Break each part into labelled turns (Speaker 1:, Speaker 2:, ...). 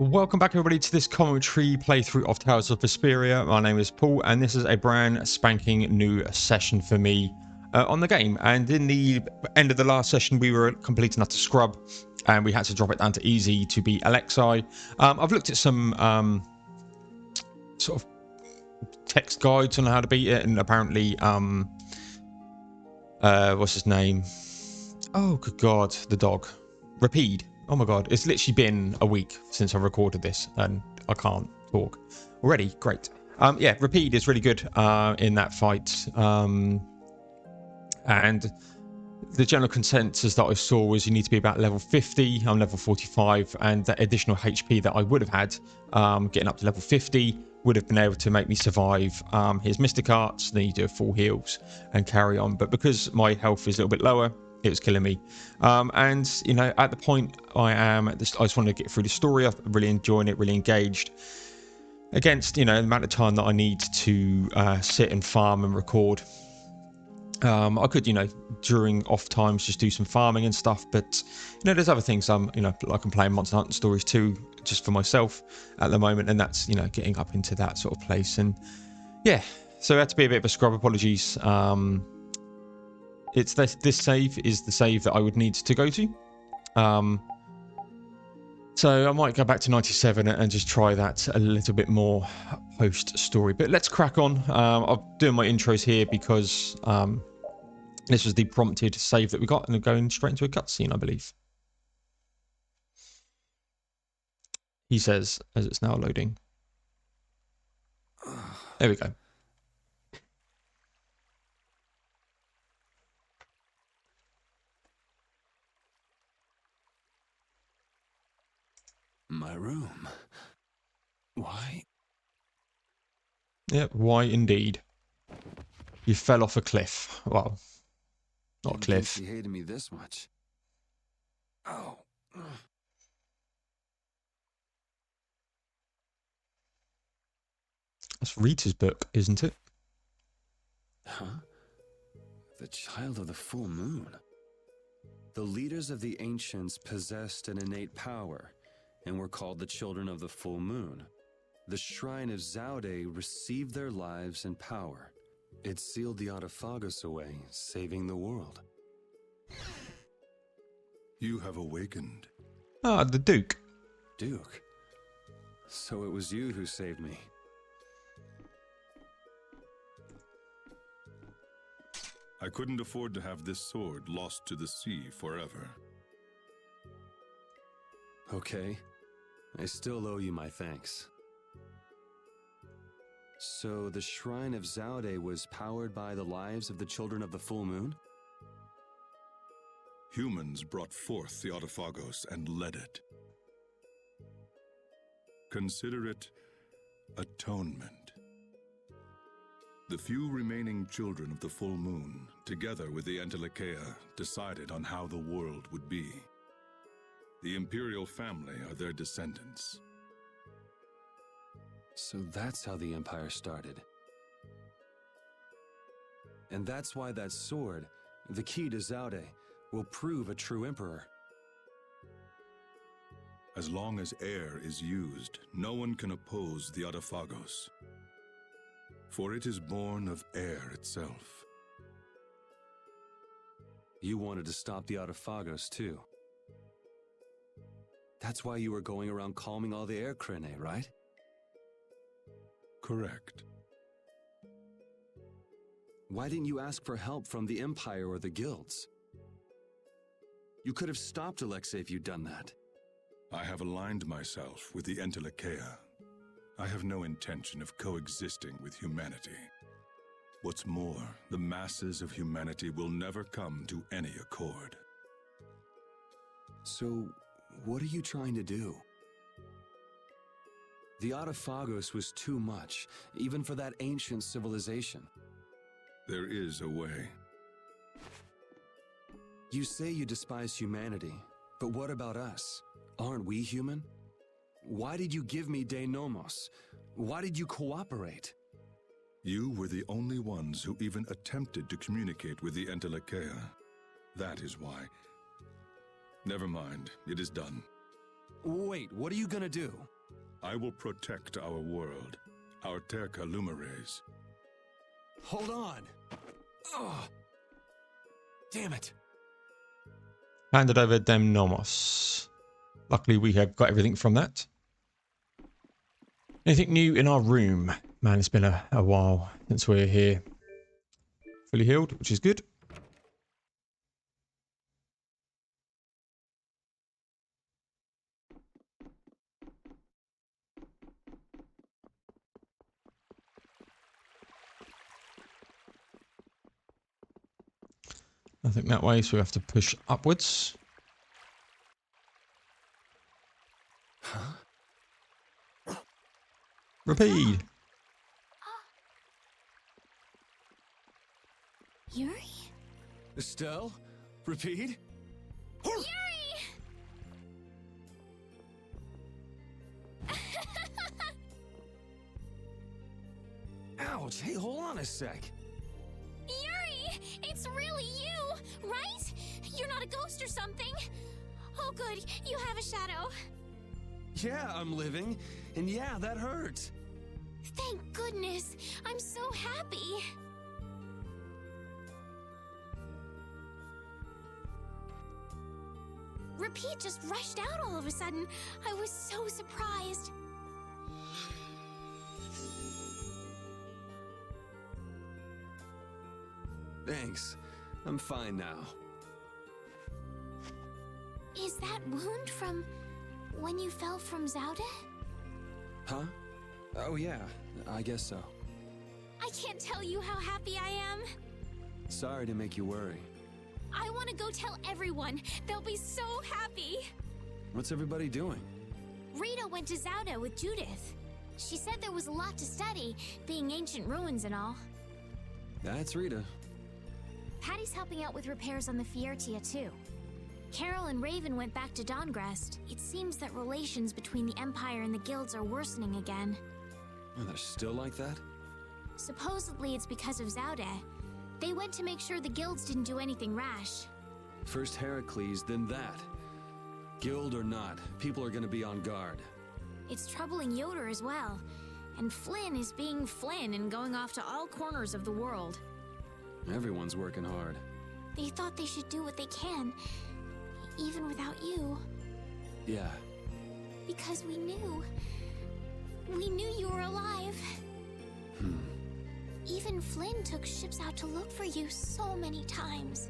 Speaker 1: Welcome back everybody to this commentary playthrough of Tales of Vesperia. My name is Paul and this is a brand spanking new session for me on the game. And in the end of the last session we were complete enough to scrub and we had to drop it down to easy to be Alexei. I've looked at some sort of text guides on how to beat it, and apparently what's his name? Oh good god, the dog. Rapide. Oh my god, it's literally been a week since I recorded this and I can't talk already. Great. Yeah, Rapide is really good in that fight. And the general consensus that I saw was you need to be about level 50. I'm level 45, and that additional HP that I would have had getting up to level 50 would have been able to make me survive his Mystic Arts. Then you do full heals and carry on. But because my health is a little bit lower, it was killing me. And you know, at the point I am at this, I just want to get through the story. I'm really enjoying it, really engaged. Against, you know, the amount of time that I need to sit and farm and record. I could, you know, during off times just do some farming and stuff, but you know, there's other things you know, like I'm playing Monster Hunter Stories 2 just for myself at the moment, and that's, you know, getting up into that sort of place. And yeah, so it had to be a bit of a scrub. Apologies. It's this save is the save that I would need to go to. So I might go back to 97 and just try that a little bit more post story. But let's crack on. I'm doing my intros here because this was the prompted save that we got, and we're going straight into a cutscene, I believe. He says as it's now loading. There we go.
Speaker 2: My room. Why?
Speaker 1: Yep, why indeed. You fell off a cliff. Well, not a cliff.
Speaker 2: She hated me this much. Oh.
Speaker 1: That's Rita's book, isn't it?
Speaker 2: Huh? The child of the full moon. The leaders of the ancients possessed an innate power and were called the children of the full moon. The Shrine of Zaodae received their lives and power. It sealed the Autophagos away, saving the world.
Speaker 3: You have awakened.
Speaker 1: Ah, the Duke.
Speaker 2: Duke? So it was you who saved me.
Speaker 3: I couldn't afford to have this sword lost to the sea forever.
Speaker 2: Okay. I still owe you my thanks. So the Shrine of Zaodae was powered by the lives of the children of the full moon?
Speaker 3: Humans brought forth the Autophagos and led it. Consider it atonement. The few remaining children of the full moon, together with the Entelekea, decided on how the world would be. The imperial family are their descendants.
Speaker 2: So that's how the Empire started. And that's why that sword, the key to Zaodae, will prove a true emperor.
Speaker 3: As long as air is used, no one can oppose the Autophagos. For it is born of air itself.
Speaker 2: You wanted to stop the Autophagos too. That's why you were going around calming all the air Krene, right?
Speaker 3: Correct.
Speaker 2: Why didn't you ask for help from the Empire or the guilds? You could have stopped Alexei if you'd done that.
Speaker 3: I have aligned myself with the Entelekea. I have no intention of coexisting with humanity. What's more, the masses of humanity will never come to any accord.
Speaker 2: So, what are you trying to do? The Autophagos was too much, even for that ancient civilization.
Speaker 3: There is a way.
Speaker 2: You say you despise humanity, but what about us? Aren't we human? Why did you give me De Nomos? Why did you cooperate?
Speaker 3: You were the only ones who even attempted to communicate with the Entelekea. That is why. Never mind, it is done.
Speaker 2: Wait, what are you gonna do?
Speaker 3: I will protect our world, our Terca Lumares.
Speaker 2: Hold on. Oh, damn it.
Speaker 1: Handed over Dem Nomos. Luckily, we have got everything from that. Anything new in our room? Man, it's been a while since we're here. Fully healed, which is good. Nothing that way, so we have to push upwards.
Speaker 2: Huh?
Speaker 1: Repeat.
Speaker 4: Yuri?
Speaker 2: Estelle? Repeat?
Speaker 4: Yuri!
Speaker 2: Ouch, hey, hold on a sec.
Speaker 4: Yuri! It's really you, right? You're not a ghost or something? Oh good, you have a shadow.
Speaker 2: Yeah, I'm living, and yeah, that hurts.
Speaker 4: Thank goodness, I'm so happy. Repeat just rushed out all of a sudden. I was so surprised.
Speaker 2: Thanks, I'm fine now.
Speaker 4: Is that wound from when you fell from Zaodae?
Speaker 2: Huh? Oh yeah, I guess so.
Speaker 4: I can't tell you how happy I am.
Speaker 2: Sorry to make you worry.
Speaker 4: I want to go tell everyone. They'll be so happy.
Speaker 2: What's everybody doing?
Speaker 4: Rita went to Zaodae with Judith. She said there was a lot to study, being ancient ruins and all.
Speaker 2: That's Rita.
Speaker 4: Patty's helping out with repairs on the Fiertia too. Carol and Raven went back to Dawngrest. It seems that relations between the Empire and the guilds are worsening again.
Speaker 2: Oh, they're still like that?
Speaker 4: Supposedly it's because of Zaodae. They went to make sure the guilds didn't do anything rash.
Speaker 2: First Heracles, then that. Guild or not, people are gonna be on guard.
Speaker 4: It's troubling Yoder as well. And Flynn is being Flynn and going off to all corners of the world.
Speaker 2: Everyone's working hard.
Speaker 4: They thought they should do what they can, even without you.
Speaker 2: Yeah.
Speaker 4: Because we knew. We knew you were alive. Even Flynn took ships out to look for you so many times.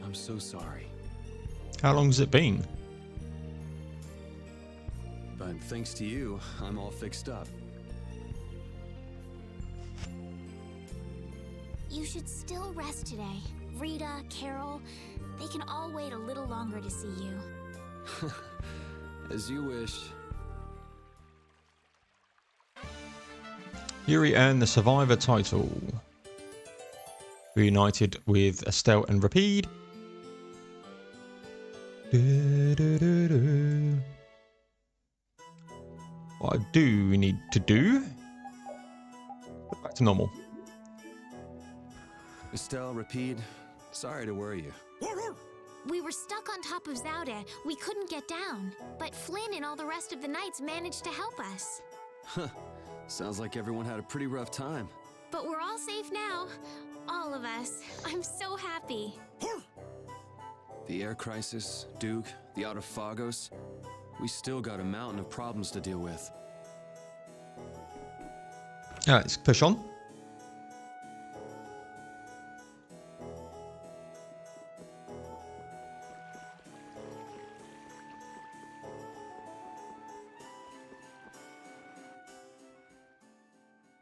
Speaker 2: I'm so sorry.
Speaker 1: How long has it been?
Speaker 2: But thanks to you, I'm all fixed up.
Speaker 4: You should still rest today. Rita, Carol, they can all wait a little longer to see you.
Speaker 2: As you wish.
Speaker 1: Yuri earned the Survivor title. Reunited with Estelle and Rapide. What I do need to do? Go back to normal.
Speaker 2: Estelle, Rapide, sorry to worry you.
Speaker 4: We were stuck on top of Zaodae. We couldn't get down. But Flynn and all the rest of the knights managed to help us.
Speaker 2: Huh. Sounds like everyone had a pretty rough time.
Speaker 4: But we're all safe now. All of us. I'm so happy.
Speaker 2: The air crisis, Duke, the Autophagos. We still got a mountain of problems to deal with.
Speaker 1: Alright, let's push on.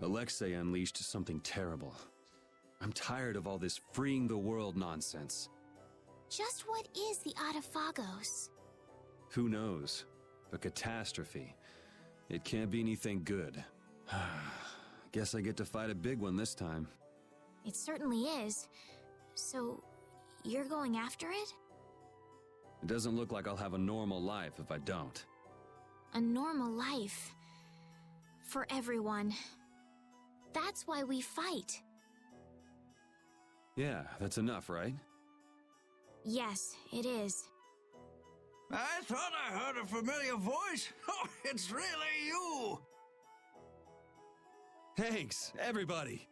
Speaker 2: Alexei unleashed something terrible. I'm tired of all this freeing the world nonsense.
Speaker 4: Just what is the Autophagos?
Speaker 2: Who knows? A catastrophe. It can't be anything good. Guess I get to fight a big one this time.
Speaker 4: It certainly is. So, you're going after it?
Speaker 2: It doesn't look like I'll have a normal life if I don't.
Speaker 4: A normal life. For everyone. That's why we fight.
Speaker 2: Yeah, that's enough, right?
Speaker 4: Yes, it is.
Speaker 5: I thought I heard a familiar voice. Oh, it's really you.
Speaker 2: Thanks, everybody.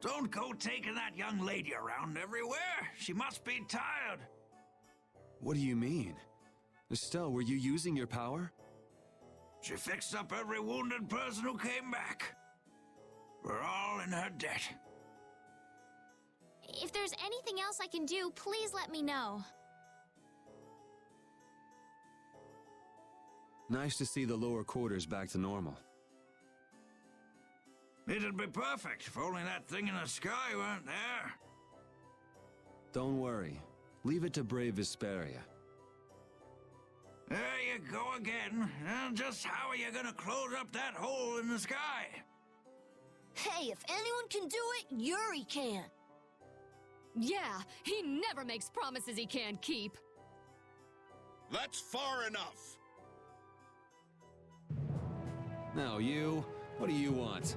Speaker 5: Don't go taking that young lady around everywhere. She must be tired.
Speaker 2: What do you mean? Estelle, were you using your power?
Speaker 5: She fixed up every wounded person who came back. We're all in her debt.
Speaker 4: If there's anything else I can do, please let me know.
Speaker 2: Nice to see the lower quarters back to normal.
Speaker 5: It'd be perfect if only that thing in the sky weren't there.
Speaker 2: Don't worry. Leave it to brave Vesperia.
Speaker 5: There you go again. Just how are you gonna close up that hole in the sky?
Speaker 6: Hey, if anyone can do it, Yuri can.
Speaker 7: Yeah, he never makes promises he can't keep.
Speaker 3: That's far enough.
Speaker 2: Now you, what do you want?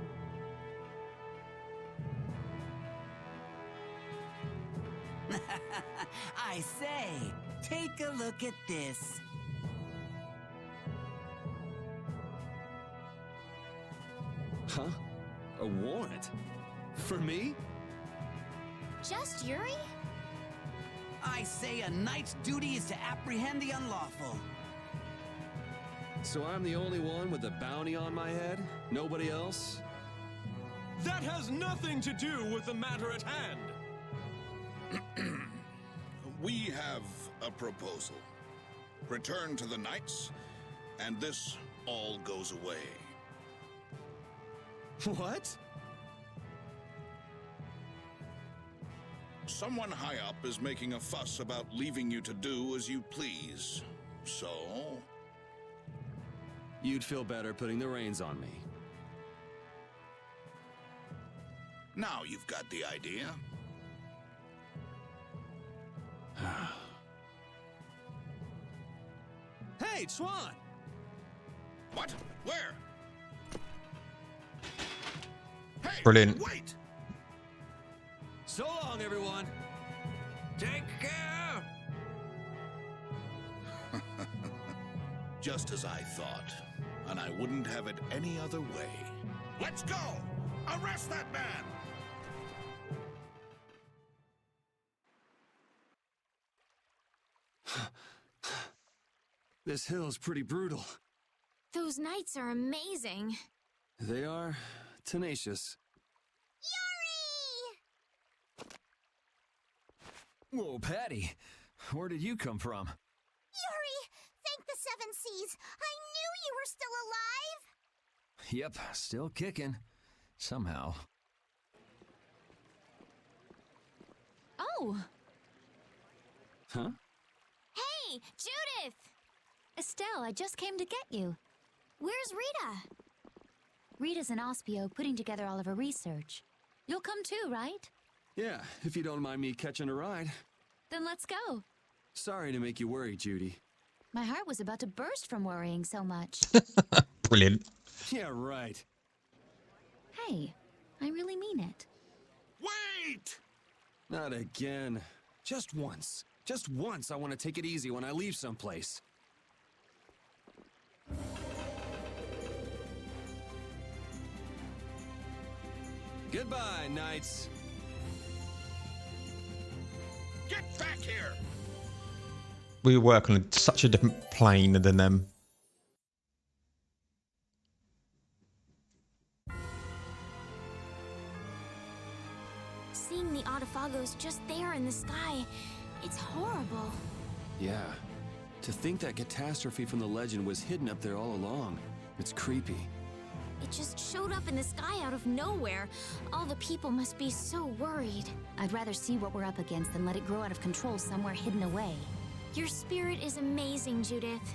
Speaker 8: I say, take a look at this.
Speaker 2: Huh? A warrant? For me?
Speaker 4: Just Yuri?
Speaker 8: I say a knight's duty is to apprehend the unlawful.
Speaker 2: So I'm the only one with a bounty on my head? Nobody else?
Speaker 9: That has nothing to do with the matter at hand.
Speaker 3: We have a proposal. Return to the Knights, and this all goes away.
Speaker 2: What?
Speaker 3: Someone high up is making a fuss about leaving you to do as you please. So,
Speaker 2: You'd feel better putting the reins on me.
Speaker 3: now you've got the idea.
Speaker 2: Hey, Swan!
Speaker 3: What? Where? Hey,
Speaker 1: Brilliant.
Speaker 3: wait!
Speaker 2: So long, everyone!
Speaker 5: Take care.
Speaker 3: Just as I thought, and I wouldn't have it any other way. Let's go! Arrest that man!
Speaker 2: This hill's pretty brutal.
Speaker 4: Those knights are amazing.
Speaker 2: They are tenacious.
Speaker 10: Whoa, Patty. Where did you come from?
Speaker 6: Yuri, thank the Seven Seas. I knew you were still alive.
Speaker 10: Yep, still kicking. Somehow.
Speaker 7: Oh,
Speaker 2: Huh?
Speaker 4: Hey, Judith!
Speaker 11: Estelle, I just came to get you.
Speaker 4: Where's Rita?
Speaker 11: Rita's in Ospio putting together all of her research. You'll come too, right?
Speaker 2: Yeah, if you don't mind me catching a ride.
Speaker 11: Then let's go.
Speaker 2: Sorry to make you worry, Judy.
Speaker 11: My heart was about to burst from worrying so much.
Speaker 1: Brilliant.
Speaker 2: Yeah, right.
Speaker 11: Hey, I really mean it.
Speaker 3: Wait!
Speaker 2: Not again. Just once. Just once I want to take it easy when I leave someplace. Goodbye, Knights.
Speaker 3: Get back here!
Speaker 1: We work on such a different plane than them.
Speaker 4: Seeing the Autophagos just there in the sky, it's horrible.
Speaker 2: Yeah. To think that catastrophe from the legend was hidden up there all along. It's creepy.
Speaker 4: It just showed up in the sky out of nowhere. All the people must be so worried.
Speaker 11: I'd rather see what we're up against than let it grow out of control somewhere hidden away.
Speaker 4: Your spirit is amazing, Judith.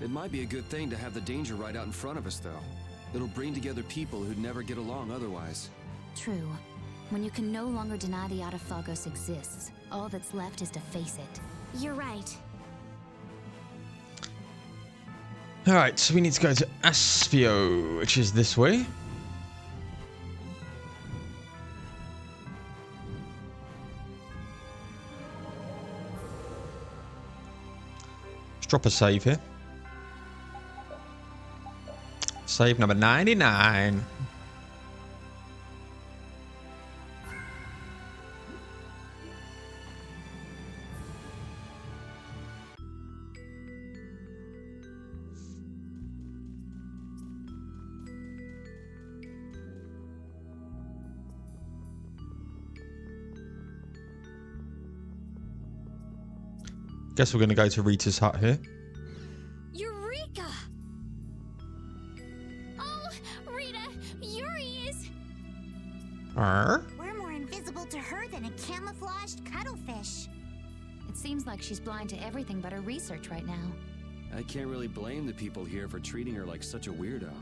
Speaker 2: It might be a good thing to have the danger right out in front of us, though. It'll bring together people who'd never get along otherwise.
Speaker 11: True. When you can no longer deny the Autophagos exists, all that's left is to face it.
Speaker 4: You're right.
Speaker 1: Alright, so we need to go to Aspio, which is this way. drop a save here. Save number 99. Guess we're going to go to Rita's hut here.
Speaker 4: Eureka! Oh, Rita, Yuri is...
Speaker 6: We're more invisible to her than a camouflaged cuttlefish.
Speaker 11: It seems like she's blind to everything but her research right now.
Speaker 2: I can't really blame the people here for treating her like such a weirdo.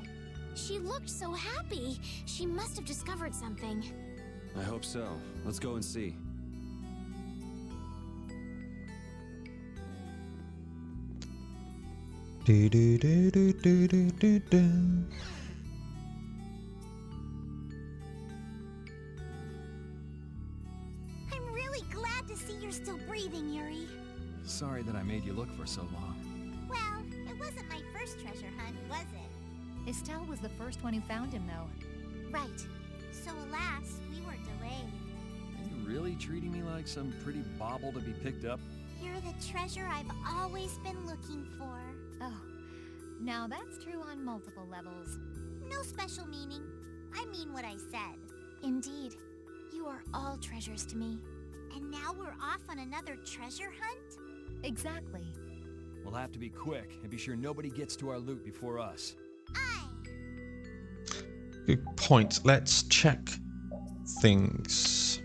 Speaker 4: She looked so happy. She must have discovered something.
Speaker 2: I hope so. Let's go and see.
Speaker 1: Do do do do do do do do.
Speaker 6: I'm really glad to see you're still breathing, Yuri.
Speaker 10: Sorry that I made you look for so long.
Speaker 6: Well, it wasn't my first treasure hunt, was it?
Speaker 11: Estelle was the first one who found him, though.
Speaker 6: Right. So alas, we were delayed.
Speaker 10: Are you really treating me like some pretty bauble to be picked up?
Speaker 6: You're the treasure I've always been looking for.
Speaker 11: Oh, now that's true on multiple levels.
Speaker 6: No special meaning. I mean what I said.
Speaker 4: Indeed. You are all treasures to me.
Speaker 6: And now we're off on another treasure hunt?
Speaker 11: Exactly.
Speaker 10: We'll have to be quick and be sure nobody gets to our loot before us.
Speaker 6: Aye.
Speaker 1: Good point. Let's check things.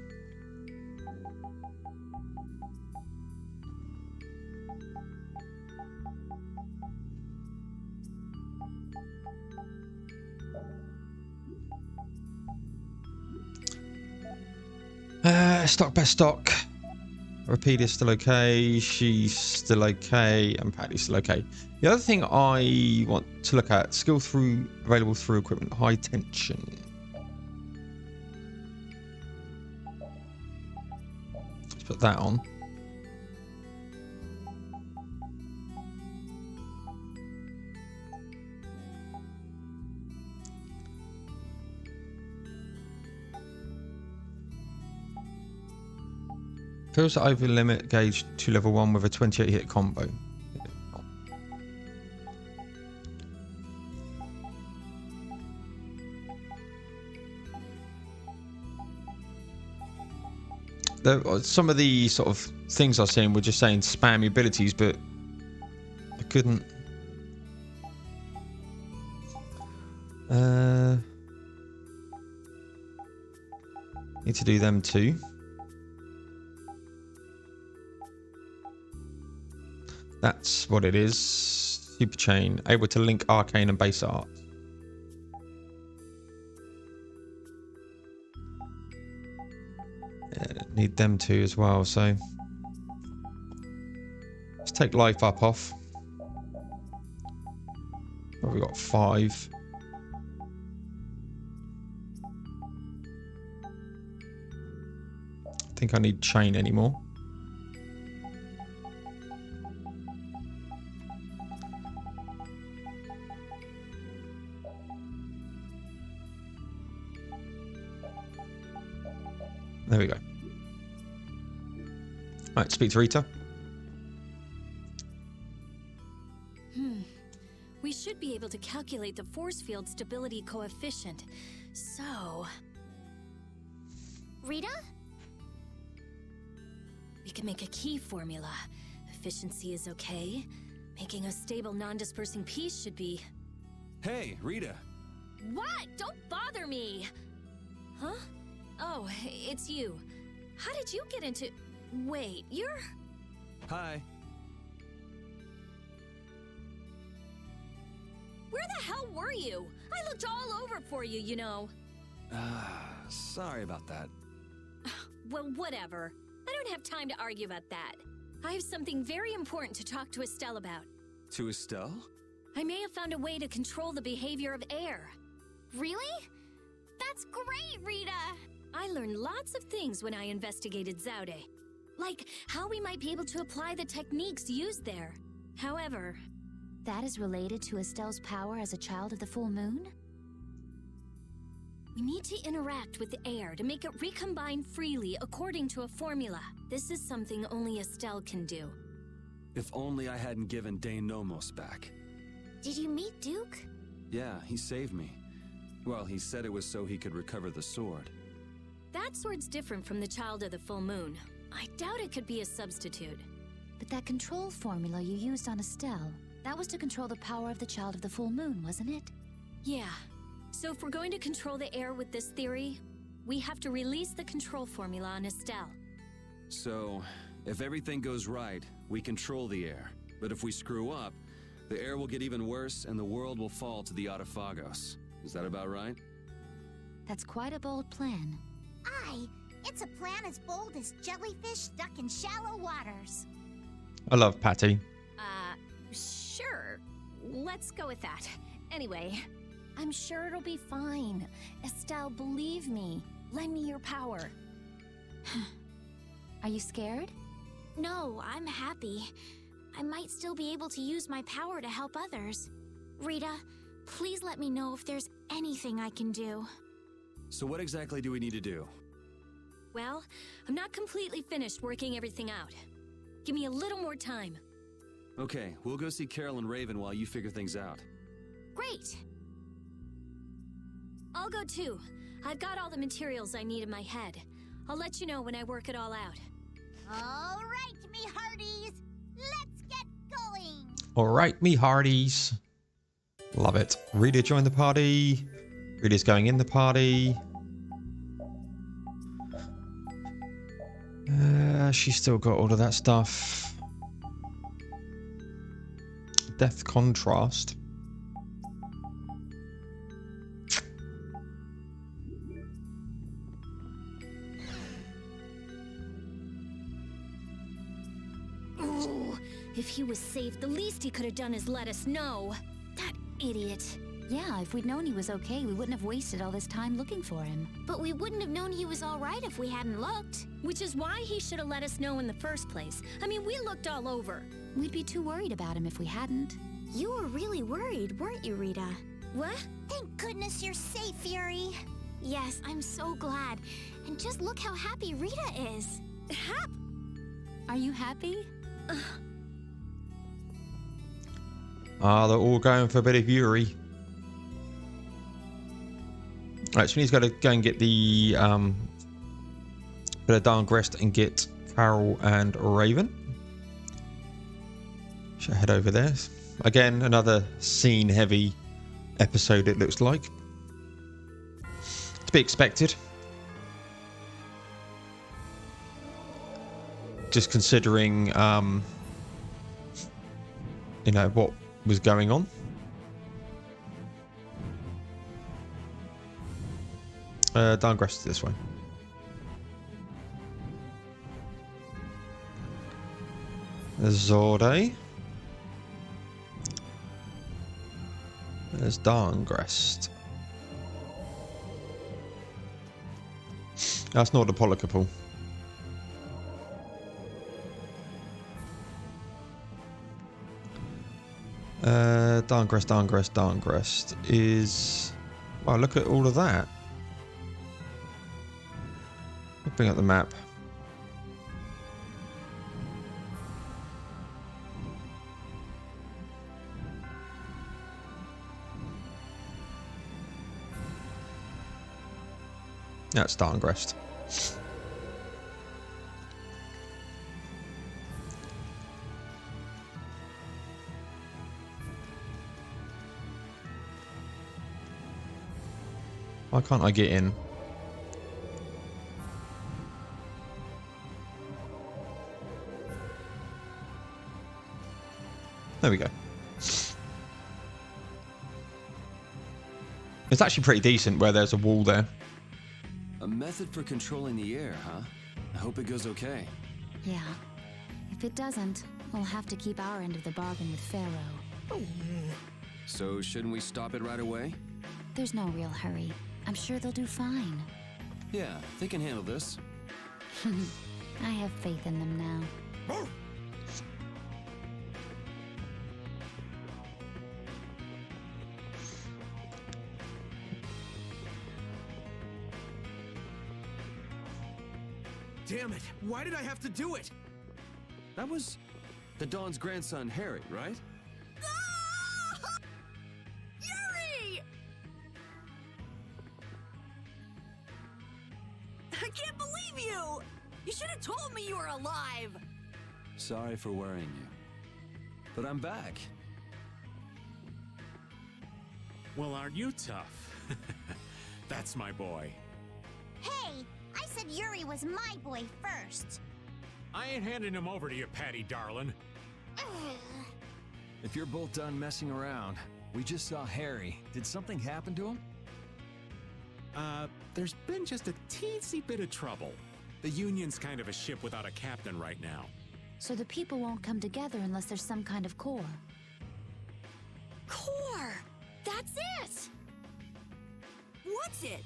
Speaker 1: Stock by stock. Repeat is still okay. She's still okay. And Patty's still okay. The other thing I want to look at, skill through available through equipment, high tension. Let's put that on. Fills the over limit gauge to level 1 with a 28 hit combo. Some of the sort of things I was saying were just saying spam abilities, but I couldn't. Need to do them too. That's what it is. Super chain, able to link arcane and base art. Yeah, need them too as well. So let's take life up off. Well, we've got 5. I think I need chain anymore. There we go. Right, speak to Rita.
Speaker 7: We should be able to calculate the force field stability coefficient. So...
Speaker 4: Rita?
Speaker 7: we can make a key formula. Efficiency is okay. Making a stable, non-dispersing piece should be...
Speaker 10: Hey, Rita!
Speaker 7: What? Don't bother me! Huh? Oh, it's you. How did you get into... Wait, you're...
Speaker 10: Hi.
Speaker 7: Where the hell were you? I looked all over for you, you know.
Speaker 10: Sorry about that.
Speaker 7: Well, whatever. I don't have time to argue about that. I have something very important to talk to Estelle about.
Speaker 2: To Estelle?
Speaker 7: I may have found a way to control the behavior of air.
Speaker 4: Really? That's great, Rita!
Speaker 7: I learned lots of things when I investigated Zaodae. Like how we might be able to apply the techniques used there. However,
Speaker 11: That is related to Estelle's power as a child of the full moon?
Speaker 7: we need to interact with the air to make it recombine freely according to a formula. This is something only Estelle can do.
Speaker 2: If only I hadn't given Dane Nomos back.
Speaker 4: Did you meet Duke?
Speaker 2: Yeah, he saved me. Well, he said it was so he could recover the sword.
Speaker 7: That sword's different from the Child of the Full Moon. I doubt it could be a substitute.
Speaker 11: But that control formula you used on Estelle, that was to control the power of the Child of the Full Moon, wasn't it?
Speaker 7: Yeah. So if we're going to control the air with this theory, we have to release the control formula on Estelle.
Speaker 2: So, if everything goes right, we control the air. But if we screw up, the air will get even worse and the world will fall to the Autophagos. Is that about right?
Speaker 11: That's quite a bold plan.
Speaker 6: Aye, it's a plan as bold as jellyfish stuck in shallow waters.
Speaker 1: I love Patty.
Speaker 7: Sure. Let's go with that. Anyway, I'm sure it'll be fine. Estelle, believe me. Lend me your power.
Speaker 11: Are you scared?
Speaker 4: No, I'm happy. I might still be able to use my power to help others. Rita, please let me know if there's anything I can do.
Speaker 2: So what exactly do we need to do?
Speaker 7: Well, I'm not completely finished working everything out. Give me a little more time.
Speaker 2: Okay, we'll go see Carol and Raven while you figure things out.
Speaker 4: Great!
Speaker 7: I'll go too. I've got all the materials I need in my head. I'll let you know when I work it all out.
Speaker 6: All right, me hearties, let's get going.
Speaker 1: All right, me hearties. Love it. Rita joined the party. Rita's going in the party. She's still got all of that stuff. Death contrast.
Speaker 7: Ooh, if he was safe, the least he could have done is let us know. That idiot.
Speaker 11: Yeah, if we'd known he was okay, we wouldn't have wasted all this time looking for him.
Speaker 4: But we wouldn't have known he was all right if we hadn't looked.
Speaker 7: Which is why he should have let us know in the first place. I mean, we looked all over.
Speaker 11: We'd be too worried about him if we hadn't.
Speaker 4: You were really worried, weren't you, Rita?
Speaker 7: What?
Speaker 6: Thank goodness you're safe, Fury.
Speaker 4: Yes, I'm so glad. And just look how happy Rita is.
Speaker 11: Are you happy?
Speaker 1: They're all going for a bit of Yuri. Right, so we need to go and get the bit of Darngrest and get Carol and Raven. Should head over there. Again, another scene-heavy episode, it looks like. To be expected. Just considering, you know, what was going on. Darngrest this way. Zaodae. There's Darngrest. That's not the Polycopal. Darngrest is... Wow, look at all of that. I'll bring up the map. That's Darngrest. Why can't I get in? There we go. It's actually pretty decent where there's a wall there.
Speaker 2: A method for controlling the air, huh? I hope it goes okay.
Speaker 11: Yeah. If it doesn't, we'll have to keep our end of the bargain with Pharaoh.
Speaker 2: So shouldn't we stop it right away?
Speaker 11: There's no real hurry. I'm sure they'll do fine.
Speaker 2: Yeah, they can handle this.
Speaker 11: I have faith in them now.
Speaker 9: damn it! Why did I have to do it?
Speaker 2: That was the Dawn's grandson, Harry, right?
Speaker 7: Ah! Yuri! I can't believe you! You should have told me you were alive!
Speaker 2: Sorry for worrying you. But I'm back.
Speaker 12: Well, aren't you tough? That's my boy.
Speaker 6: Hey, I said Yuri was my boy first.
Speaker 12: I ain't handing him over to you, Patty darling.
Speaker 10: If you're both done messing around, we just saw Harry. Did something happen to him?
Speaker 12: There's been just a teensy bit of trouble. The Union's kind of a ship without a captain right now.
Speaker 11: So the people won't come together unless there's some kind of core.
Speaker 7: Core! That's it! What's it?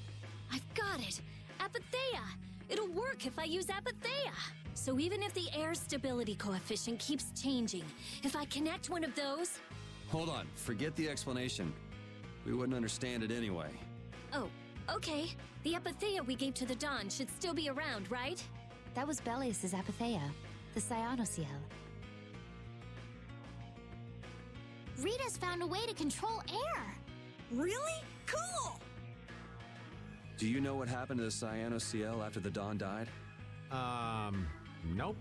Speaker 7: I've got it! Apatheia! It'll work if I use Apatheia! So even if the air stability coefficient keeps changing, if I connect one of those...
Speaker 2: Hold on, forget the explanation. We wouldn't understand it anyway.
Speaker 7: Oh, okay. The Apatheia we gave to the Dawn should still be around, right?
Speaker 11: That was Belius's Apatheia, the Cyanoceal.
Speaker 4: Rita's found a way to control air.
Speaker 7: Really? Cool!
Speaker 2: Do you know what happened to the Cyanoceal after the Dawn died?
Speaker 12: Nope.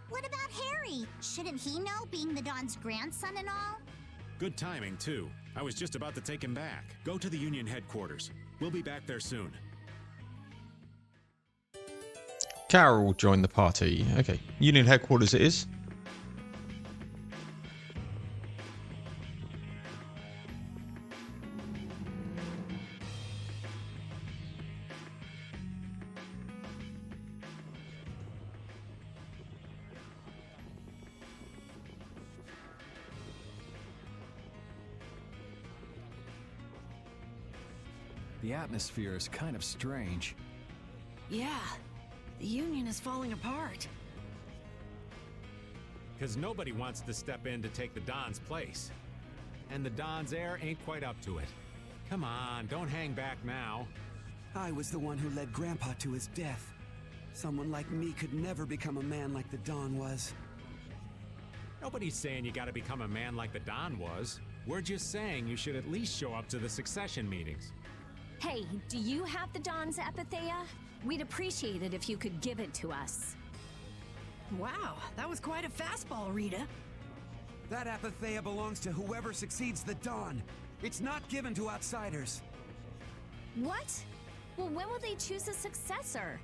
Speaker 6: What about Harry? Shouldn't he know, being the Dawn's grandson and all?
Speaker 12: Good timing, too. I was just about to take him back. Go to the Union headquarters. We'll be back there soon.
Speaker 1: Carol joined the party. Okay, Union headquarters it is.
Speaker 10: The atmosphere is kind of strange.
Speaker 7: Yeah, the Union is falling apart.
Speaker 12: Because nobody wants to step in to take the Don's place. And the Don's heir ain't quite up to it. Come on, don't hang back now.
Speaker 8: I was the one who led Grandpa to his death. Someone like me could never become a man like the Don was.
Speaker 12: Nobody's saying you gotta become a man like the Don was. We're just saying you should at least show up to the succession meetings.
Speaker 7: Hey, do you have the Dawn's Apatheia? We'd appreciate it if you could give it to us.
Speaker 13: Wow, that was quite a fastball, Rita.
Speaker 8: That Apatheia belongs to whoever succeeds the Dawn. It's not given to outsiders.
Speaker 7: What? Well, when will they choose a successor?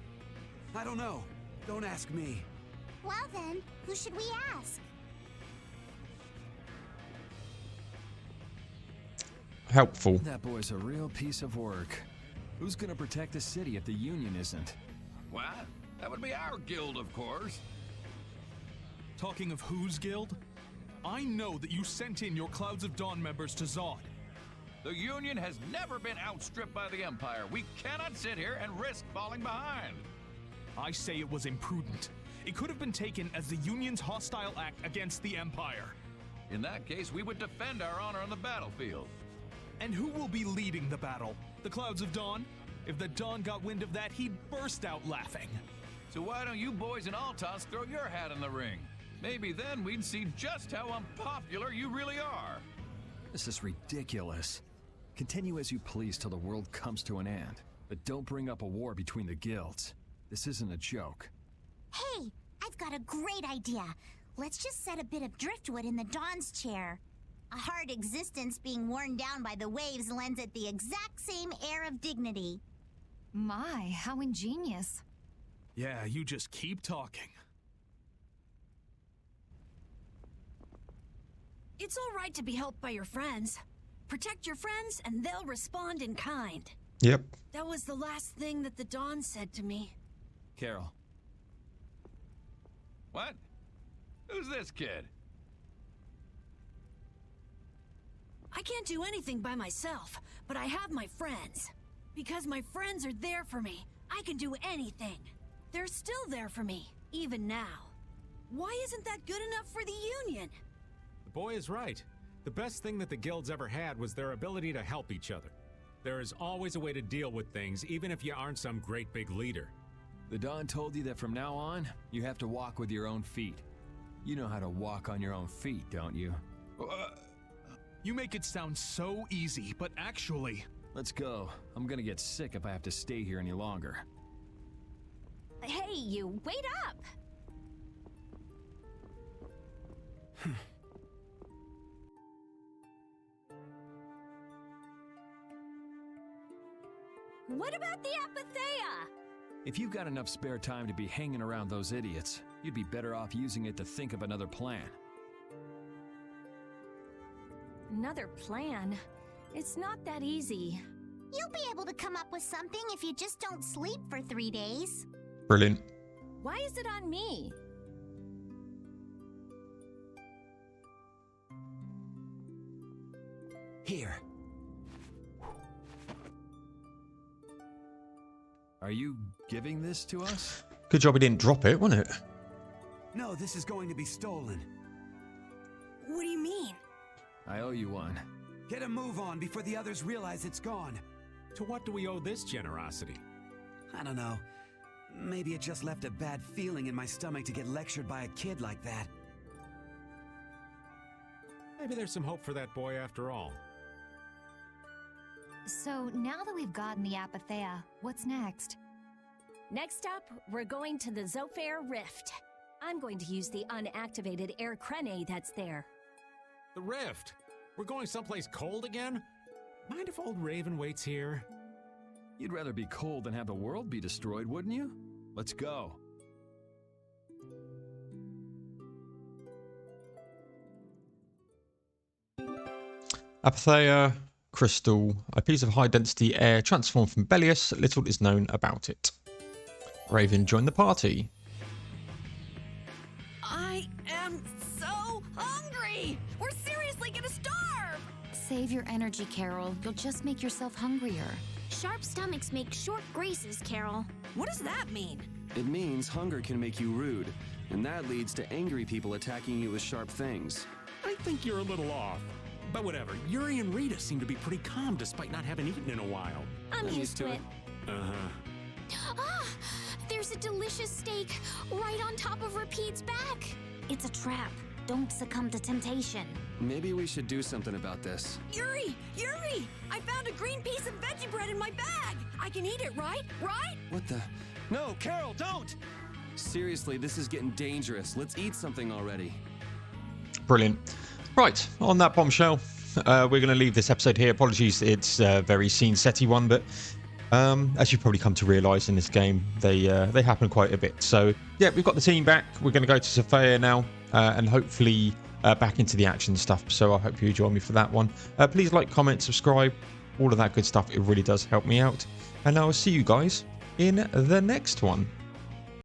Speaker 8: I don't know. Don't ask me.
Speaker 6: Well then, who should we ask?
Speaker 1: Helpful.
Speaker 10: That boy's a real piece of work. Who's gonna protect the city if the Union isn't?
Speaker 5: What? That would be our guild, of course.
Speaker 9: Talking of whose guild? I know that you sent in your Clouds of Dawn members to Zod.
Speaker 5: The Union has never been outstripped by the Empire. We cannot sit here and risk falling behind.
Speaker 9: I say it was imprudent. It could have been taken as the Union's hostile act against the Empire.
Speaker 5: In that case, we would defend our honor on the battlefield.
Speaker 9: And who will be leading the battle? The Clouds of Dawn? If the Dawn got wind of that, he'd burst out laughing.
Speaker 5: So why don't you boys in Altos throw your hat in the ring? Maybe then we'd see just how unpopular you really are.
Speaker 10: This is ridiculous. Continue as you please till the world comes to an end. But don't bring up a war between the guilds. This isn't a joke.
Speaker 6: Hey, I've got a great idea. Let's just set a bit of driftwood in the Dawn's chair. A hard existence being worn down by the waves lends it the exact same air of dignity.
Speaker 7: My, how ingenious.
Speaker 9: Yeah, you just keep talking.
Speaker 13: It's all right to be helped by your friends. Protect your friends and they'll respond in kind.
Speaker 1: Yep.
Speaker 13: That was the last thing that the Dawn said to me.
Speaker 10: Carol.
Speaker 5: What? Who's this kid?
Speaker 13: I can't do anything by myself, but I have my friends. Because my friends are there for me, I can do anything. They're still there for me, even now. Why isn't that good enough for the Union?
Speaker 12: The boy is right. The best thing that the guilds ever had was their ability to help each other. There is always a way to deal with things, even if you aren't some great big leader.
Speaker 10: The Dawn told you that from now on, you have to walk with your own feet. You know how to walk on your own feet, don't you?
Speaker 9: You make it sound so easy, but actually...
Speaker 10: Let's go. I'm gonna get sick if I have to stay here any longer.
Speaker 7: Hey, you, wait up! What about the Apatheia?
Speaker 10: If you've got enough spare time to be hanging around those idiots, you'd be better off using it to think of another plan.
Speaker 7: Another plan? It's not that easy.
Speaker 6: You'll be able to come up with something if you just don't sleep for 3 days.
Speaker 1: Brilliant.
Speaker 7: Why is it on me?
Speaker 8: Here.
Speaker 10: Are you giving this to us?
Speaker 1: Good job he didn't drop it, wasn't it?
Speaker 8: No, this is going to be stolen.
Speaker 13: What do you mean?
Speaker 10: I owe you one.
Speaker 8: Get a move on before the others realize it's gone.
Speaker 12: To what do we owe this generosity?
Speaker 8: I don't know. Maybe it just left a bad feeling in my stomach to get lectured by a kid like that.
Speaker 12: Maybe there's some hope for that boy after all.
Speaker 11: So now that we've gotten the Apatheia, what's next?
Speaker 7: Next up, we're going to the Zofair Rift. I'm going to use the unactivated air crane that's there.
Speaker 12: The Rift? We're going someplace cold again? Mind if old Raven waits here?
Speaker 10: You'd rather be cold than have the world be destroyed, wouldn't you? Let's go.
Speaker 1: Apatheia, crystal, a piece of high-density air transformed from Belius. Little is known about it. Raven joined the party.
Speaker 13: I am so hungry! We're seriously gonna starve!
Speaker 11: Save your energy, Carol. You'll just make yourself hungrier.
Speaker 4: Sharp stomachs make short graces, Carol.
Speaker 13: What does that mean?
Speaker 2: It means hunger can make you rude, and that leads to angry people attacking you with sharp things.
Speaker 12: I think you're a little off. But whatever, Yuri and Rita seem to be pretty calm despite not having eaten in a while.
Speaker 7: I'm used to it.
Speaker 12: Uh-huh.
Speaker 4: Ah! There's a delicious steak right on top of Repeat's back.
Speaker 11: It's a trap. Don't succumb to temptation.
Speaker 2: Maybe we should do something about this.
Speaker 13: Yuri! Yuri! I found a green piece of veggie bread in my bag! I can eat it, right? Right?
Speaker 2: What the? No, Carol, don't! Seriously, this is getting dangerous. Let's eat something already.
Speaker 1: Brilliant. Right, on that bombshell, we're going to leave this episode here. Apologies, it's a very scene-setty one, but as you've probably come to realise in this game, they happen quite a bit. So, yeah, we've got the team back. We're going to go to Zofair now, and hopefully back into the action stuff. So I hope you join me for that one. Please like, comment, subscribe, all of that good stuff. It really does help me out. And I will see you guys in the next one.